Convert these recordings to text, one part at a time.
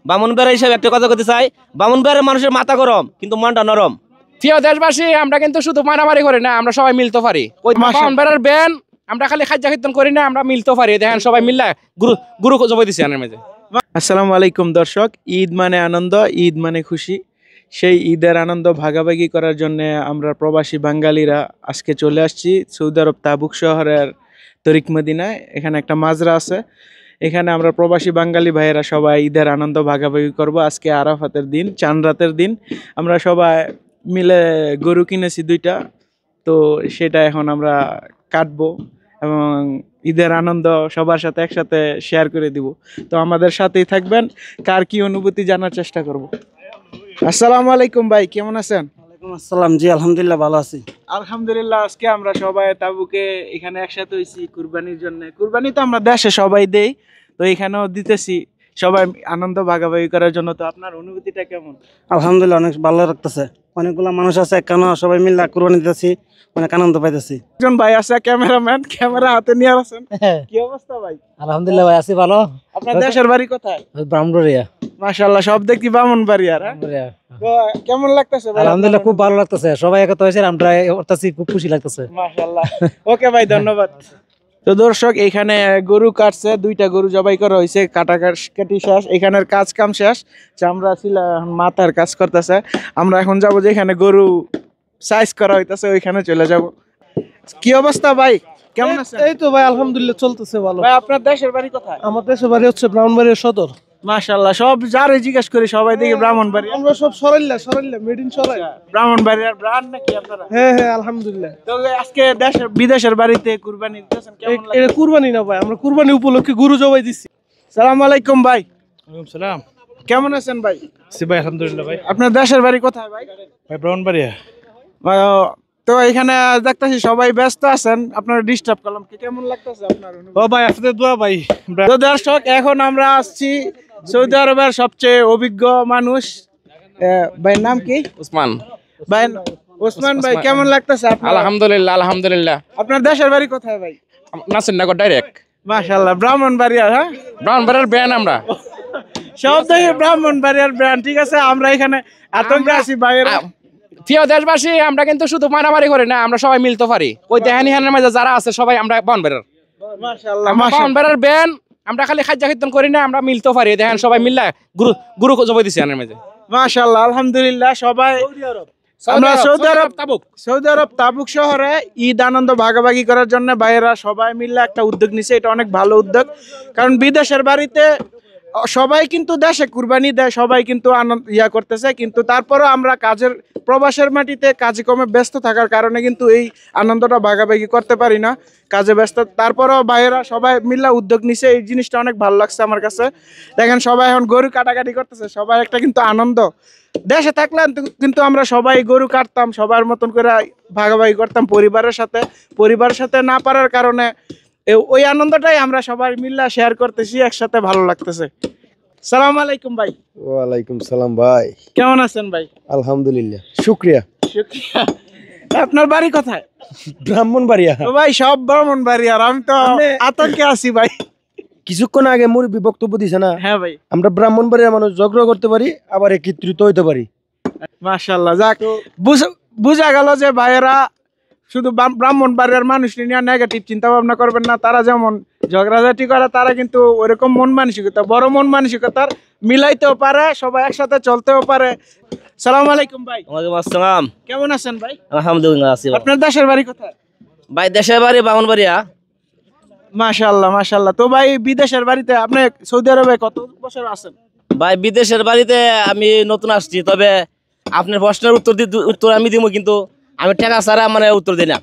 ব্রাহ্মণবাড়িয়া হিসাবে একটা কথা বলতে চাই, ব্রাহ্মণবাড়িয়ার মানুষের মাথা গরম কিন্তু মনটা নরম। প্রিয় দেশবাসী, আমরা কিন্তু শুধু মারামারি করি না, আমরা সবাই মিলতে পারি। ব্রাহ্মণবাড়িয়ার ব্যান আমরা খালি খাদ্য কীর্তন করি না, আমরা মিলতে পারি। দেখেন সবাই মিললে গুরু জবাই দিচ্ছি আনের মাঝে। আসসালামু আলাইকুম দর্শক, ঈদ মানে আনন্দ, ঈদ মানে খুশি। সেই ঈদের আনন্দ ভাগাভাগি করার জন্য আমরা প্রবাসী বাঙালিরা আজকে চলে আসছি সৌদি আরব তাবুক শহরের তরিক মদিনায়। এখানে একটা মাজরা আছে, এখানে আমরা প্রবাসী বাঙালি ভাইয়েরা সবাই ঈদের আনন্দ ভাগাভাগি করব। আজকে আরাফাতের দিন, চাঁদ রাতের দিন। আমরা সবাই মিলে গরু কিনেছি 2টা, তো সেটা এখন আমরা কাটবো এবং ঈদের আনন্দ সবার সাথে একসাথে শেয়ার করে দিব। তো আমাদের সাথেই থাকবেন, কার কি অনুভূতি জানার চেষ্টা করব। আসসালামু আলাইকুম ভাই, কেমন আছেন? ওয়ালাইকুম আসসালাম। জি আলহামদুলিল্লাহ, ভালো আছি। আলহামদুলিল্লাহ। আজকে আমরা সবাই তাবুকে এখানে একসাথে হয়েছি কুরবানির জন্য। কুরবানি তো আমরা দেশে সবাই দেই, তো এখানেও দিতেছি সবাই আনন্দ ভাগাভাগি করার জন্য। তো আপনার অনুভূতিটা কেমন? আলহামদুলিল্লাহ, অনেক ভালো লাগতেছে। অনেকগুলা মানুষ আছে, কেন সবাই মিলে কুরবানি দিতেছি, অনেক আনন্দ পাইতেছি। একজন ভাই আছে ক্যামেরাম্যান, ক্যামেরা হাতে নিয়ে আছেন। কি অবস্থা ভাই? আলহামদুলিল্লাহ ভাই, আছি ভালো। আপনার দেশের বাড়ি কোথায়? ব্রাহ্মণবাড়িয়া। মাশাআল্লাহ, সব দেখি ব্রাহ্মণবাড়িয়ার। তো কেমন লাগতেছে ভাই? আলহামদুলিল্লাহ, খুব ভালো লাগতেছে। সবাই একত্র হয়েছে, আমরা খুব খুশি লাগতেছে। মাশাআল্লাহ। ওকে ভাই, ধন্যবাদ। তো দর্শক, এখানে গরু কাটছে, 2টা গরু জবাই করা হয়েছে, কাটি শেষ, এখানের কাজ কাম শেষ। চামড়া ছিল, মাথার কাজ করতেছে। আমরা এখন যাব যে এখানে গরু সাইজ করা হইতাছে, ওইখানে চলে যাব। কি অবস্থা ভাই, কেমন আছেন? এই তো ভাই আলহামদুলিল্লাহ, চলতেছে ভালো। ভাই আপনার দেশের বাড়ি কোথায়? আমার দেশের বাড়ি হচ্ছে ব্রাহ্মণবাড়িয়া সদর। মাশাআল্লাহ, সব যারে জিজ্ঞেস করি সবাই দেখি ব্রাহ্মণবাড়িয়া। আমরা সব সরাইল্লা মেড ইন সরাই। ব্রাহ্মণবাড়িয়ার ব্রান্ড নাকি আপনারা? হ্যাঁ হ্যাঁ, আলহামদুলিল্লাহ। তো আজকে বিদেশের বাড়িতে কুরবানি দিতেছেন, কেমন লাগে? এটা কুরবানি না ভাই, আমরা কুরবানি উপলক্ষে গরু জবাই দিচ্ছি। সালাম আলাইকুম ভাই। ওয়ালাইকুম সালাম। কেমন আছেন ভাই? ভাই আলহামদুলিল্লাহ ভাই। আপনার দেশের বাড়ি কোথায় ভাই? ভাই ব্রাহ্মণবাড়িয়া। তো এখানে দেখতেছি সবাই ব্যস্ত আছেন, আপনারা ডিস্টার্ব করলাম, কেমন লাগতেছে আপনার? ও ভাই আপনাদের দোয়া ভাই। তো দর্শক, এখন আমরা আসছি সৌদি আরবের সবচেয়ে অভিজ্ঞ মানুষ, ভাইয়ের নাম কি? ওসমান ভাই ওসমান ভাই, কেমন লাগতেছে আপনার? আলহামদুলিল্লাহ, আলহামদুলিল্লাহ। আপনার দেশের বাড়ি কোথায় ভাই? নাসিরনগর ডাইরেক্ট। মাশাআল্লাহ, ব্রাহ্মণবাড়িয়া। হ্যাঁ, ব্রাহ্মণবাড়িয়ার ব্যান আমরা সব দেখি ব্রাহ্মণবাড়িয়ার ব্র্যান্ড। ঠিক আছে, আমরা এখানে আতঙ্কে আছি বাইরে। প্রিয় দেশবাসী, আমরা কিন্তু শুধু মারামারি করি না, আমরা সবাই মিলতে পারি। ওই দেখেনি হানের মাঝে যারা আছে সবাই আমরা ব্রাহ্মণবাড়িয়ার। মাশাআল্লাহ, ব্রাহ্মণবাড়িয়ার ব্যান আমরা খালি খাদ্য কীর্তন করি না, আমরা মিলতে পারি। দেখেন সবাই মিললে গুরু জবাই দিচ্ছি আনের মাঝে। মাশাআল্লাহ, আলহামদুলিল্লাহ। সবাই আমরা সৌদি আরব তাবুক শহরে ঈদ আনন্দ ভাগাভাগি করার জন্য ভাইয়েরা সবাই মিলে একটা উদ্যোগ নিছে। এটা অনেক ভালো উদ্যোগ, কারণ বিদেশের বাড়িতে সবাই কিন্তু দেশে কুরবানি দেয়, সবাই কিন্তু আনন্দ করতেছে, কিন্তু তারপরও আমরা কাজের প্রবাসের মাটিতে কাজে কমে ব্যস্ত থাকার কারণে কিন্তু এই আনন্দটা ভাগাভাগি করতে পারি না, কাজে ব্যস্ত। তারপরও ভাইয়েরা সবাই মিলে উদ্যোগ নিছে, এই জিনিসটা অনেক ভালো লাগছে আমার কাছে। দেখেন সবাই এখন গরু কাটাকাটি করতেছে, সবাই একটা কিন্তু আনন্দ। দেশে থাকলে কিন্তু আমরা সবাই গরু কাটতাম, সবার মতন করে ভাগাভাগি করতাম পরিবারের সাথে না পারার কারণে ওই আনন্দটাই আমরা সবাই মিলে শেয়ার করতেছি, একসাথে ভালো লাগতেছে। সালাম আলাইকুম ভাই। ওয়ালাইকুম সালাম ভাই, কেমন আছেন ভাই? আলহামদুলিল্লাহ, শুক্রিয়া। আপনার বাড়ি কোথায়? ব্রাহ্মণবাড়িয়া। ভাই সব ব্রাহ্মণবাড়িয়ার, আমি তো আতঙ্কে আছি ভাই। কিছুক্ষণ আগে মুরব্বী বক্তব্য দিছে না? হ্যাঁ ভাই, আমরা ব্রাহ্মণবাড়িয়ার মানুষ ঝগড়া করতে পারি, আবার একত্রিত হইতে পারি। মাশাআল্লাহ, যাক বুঝা গেল যে ভাইয়েরা শুধু ব্রাহ্মণবাড়িয়ার মানুষ নিয়ে নেগেটিভ চিন্তা ভাবনা করবেন না। তারা যেমন ঝগড়াঝাটি করে, তারা কিন্তু ওইরকম মন মানসিকতা, বড় মন মানসিকতার, মিলাইতেও পারে, সবাই একসাথে চলতেও পারে। সালাম আলাইকুম ভাই। ওয়ালাইকুম আসসালাম। কেমন আছেন ভাই? আলহামদুলিল্লাহ আছি। আপনার দেশের বাড়ি কোথায়? ভাই দেশের বাড়ি ব্রাহ্মণবাড়িয়া। মাশাআল্লাহ, মাশাআল্লাহ। তো ভাই বিদেশের বাড়িতে আপনি সৌদি আরবে কত বছর আছেন? ভাই বিদেশের বাড়িতে আমি নতুন আসছি, তবে আপনার প্রশ্নের উত্তর আমি দিব, কিন্তু আমি টাকা ছাড়া মানে উত্তর দিই না।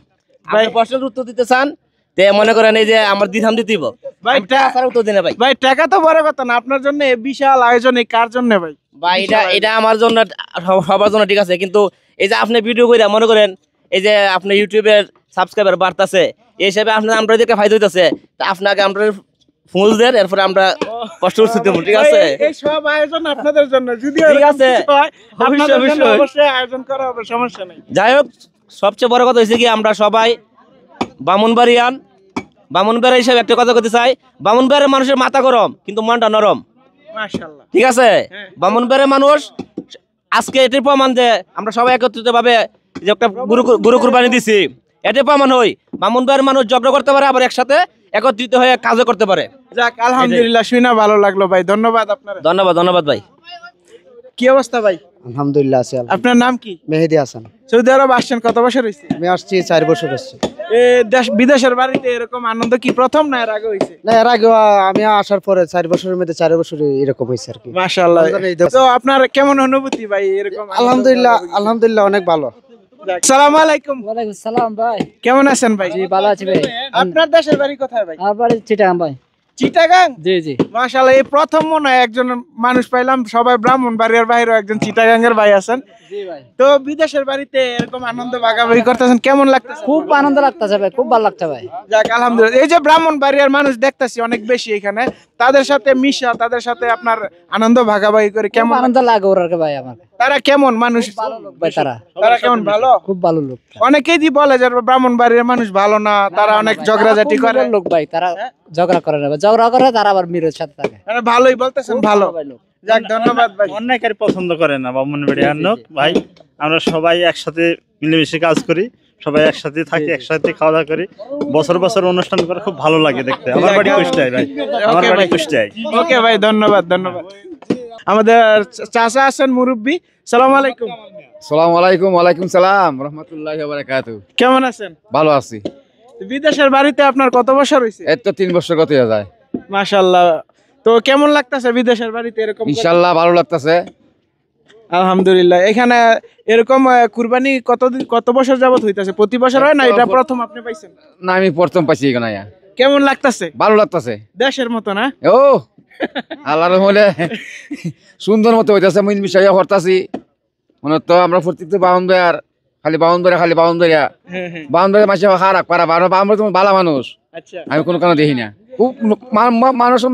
ভাই প্রশ্নের উত্তর দিতে চান তে মনে করেন এই যে আমার দিধাম দিতেইব ভাই, টাকা ছাড়া উত্তর দিই না ভাই। ভাই টাকা তো বড় কথা না, আপনার জন্য এই বিশাল আয়োজন এই কার জন্য ভাই? ভাই এটা আমার জন্য, সবার জন্য ঠিক আছে, কিন্তু এই যে আপনি ভিডিও করে মনে করেন এই যে আপনি ইউটিউবের সাবস্ক্রাইবার বাড়তেছে, এই হিসাবে আপনার আমাদেরকে ফায়দা হইতেছে, তা আপনাকে আমরা ফুল দেন, এরপরে আমরা কষ্ট করতে দেব। ঠিক আছে, এই সব আয়োজন আপনাদের জন্য, যদি ঠিক আছে অবশ্যই আয়োজন করা হবে, সমস্যা নেই। যাই হোক, সবচেয়ে বড় কথা হয়েছে কি, আমরা সবাই ব্রাহ্মণবাড়িয়া হিসাবে একটা কথা বলতে চাই, ব্রাহ্মণবাড়িয়ার মানুষের মাথা গরম কিন্তু মনটা নরম। মাশাআল্লাহ। ঠিক আছে, ব্রাহ্মণবাড়িয়ার মানুষ আজকে এটির প্রমাণ যে আমরা সবাই একত্রিত ভাবে যে একটা গরু কুরবানি দিছি, এটির প্রমাণ হই ব্রাহ্মণবাড়িয়ার মানুষ ঝগড়া করতে পারে, আবার একসাথে একত্রিত হয়ে কাজও করতে পারে। যাক আলহামদুলিল্লাহ, শুনে ভালো লাগলো ভাই, ধন্যবাদ আপনার। ধন্যবাদ ভাই। কি অবস্থা ভাই? আলহামদুলিল্লাহ আছি। আপনার নাম কি? মেহেদি হাসান। সৌদি আরব আসছেন কত বছর হয়েছে? আমি আসছি 4 বছর হচ্ছে। দেশ বিদেশের বাড়িতে এরকম আনন্দ কি প্রথম না এর আগে হয়েছে? না, এর আগে আমি আসার পরে 4 বছরের মধ্যে 4 বছর এরকম হয়েছে আর কি। মাশাআল্লাহ। তো আপনার কেমন অনুভূতি ভাই এরকম? আলহামদুলিল্লাহ অনেক ভালো। আসসালামু আলাইকুম। ওয়ালাইকুম সালাম ভাই। কেমন আছেন ভাই? জি ভালো আছি ভাই। আপনার দেশের বাড়ি কোথায় ভাই? আমার বাড়ি চিটাগাং ভাই। চিটাগাং? জি জি। মাশাআল্লাহ, এই প্রথম মনে হয় একজন মানুষ পাইলাম, সবাই ব্রাহ্মণবাড়িয়ার বাইরেও একজন চিটাগাং এর ভাই আছেন। জি ভাই। তো বিদেশের বাড়িতে এরকম আনন্দ ভাগাভাগি করতেছেন, কেমন লাগতেছে? খুব আনন্দ লাগতেছে ভাই, খুব ভালো লাগছে ভাই। যাক আলহামদুলিল্লাহ। এই যে ব্রাহ্মণবাড়িয়ার মানুষ দেখতেছি অনেক বেশি এখানে, তাদের সাথে মিশা, তাদের সাথে আপনার আনন্দ ভাগাভাগি করে কেমন কেমন? আনন্দ লাগে ওরাকে ভাই আমার। তারা কেমন মানুষ? ভালো লোক ভাই তারা। তারা কেমন? ভালো? খুব ভালো লোক। অনেকেই দি বলে যে ব্রাহ্মণবাড়িয়ার মানুষ ভালো না, তারা অনেক ঝগড়াঝাটি করে। লোক ভাই তারা ঝগড়া করে না, ঝগড়া করে তারা আবার মিরের সাথে থাকে। মানে ভালোই বলতেছেন, ভালো। যাক ধন্যবাদ ভাই। অন্যায়কারী পছন্দ করে না ব্রাহ্মণবাড়িয়ার লোক ভাই। আমরা সবাই একসাথে মিলেমিশে কাজ করি, সবাই একসাথে থাকি, একসাথে খাওয়া দাওয়া করি, বছর বছর অনুষ্ঠান করে খুব ভালো লাগে দেখতে। আমার বাড়ি কুষ্টিয়ায় ভাই, আমার বাড়ি কুষ্টিয়ায়। ওকে ভাই, ধন্যবাদ। আমাদের চাচা আছেন মুরব্বী। সালাম আলাইকুম। সালাম আলাইকুম। ওয়ালাইকুম সালাম রহমতুল্লাহি ওয়া বারাকাতুহু। কেমন আছেন? ভালো আছি। বিদেশের বাড়িতে আপনার কত বছর হয়েছে? এই তো 3 বছর গত হয়ে যায়। মাশাআল্লাহ। তো কেমন লাগতেছে বিদেশের বাড়িতে এরকম? ইনশাআল্লাহ ভালো লাগতেছে। আলহামদুলিল্লাহ। এখানে এরকম কুরবানি কত বছর যাবত হইতাছে? প্রতি বছর হয় না, এটা প্রথম আপনি পাইছেন? না, আমি প্রথম পাইছি এখানে। কেমন লাগতেছে? ভালো লাগতেছে। দেশের মতো না? ও আল্লাহর রহমতে সুন্দর মতো হইতাছে, মিল মিশাইয়া করতাছি। মনে তো আমরা প্রত্যেকটা বাউন্ডার খালি বাউন্ডারিয়া মাসে খারাপ পারা, বাউন্ডারি তো ভালো মানুষ। আচ্ছা। আমি কোনো কারণে দেখি না, খুব মানুষের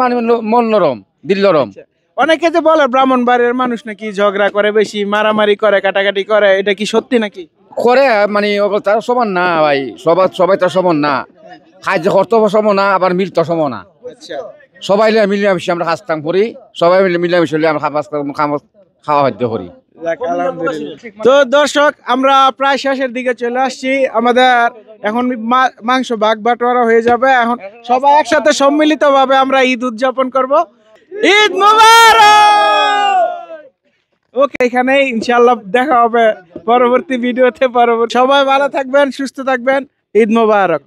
মন নরম, দিল নরম। অনেকে যে বলে ব্রাহ্মণবাড়িয়ার মানুষ নাকি ঝগড়া করে বেশি, মারামারি করে, কাটাকাটি করে, এটা কি সত্যি নাকি? করে মানে তারা সমান না ভাই, সবাই তো সমান না। খাদ্য কর্তব্য সমান না, আবার মিল তো সমান না। আচ্ছা। সবাই মিলেমিশে আমরা কাজকাম করি, সবাই মিলেমিশে আমরা খাওয়া খাদ্য করি। তো দর্শক, আমরা প্রায় শেষের দিকে চলে আসছি। আমাদের এখন মাংস ভাগ বাটোয়ারা হয়ে যাবে। এখন সবাই একসাথে সম্মিলিত ভাবে আমরা ঈদ উদযাপন করব। ঈদ মোবারক। ওকে, এখানে ইনশাআল্লাহ দেখা হবে পরবর্তী ভিডিওতে। সবাই ভালো থাকবেন, সুস্থ থাকবেন। ঈদ মোবারক।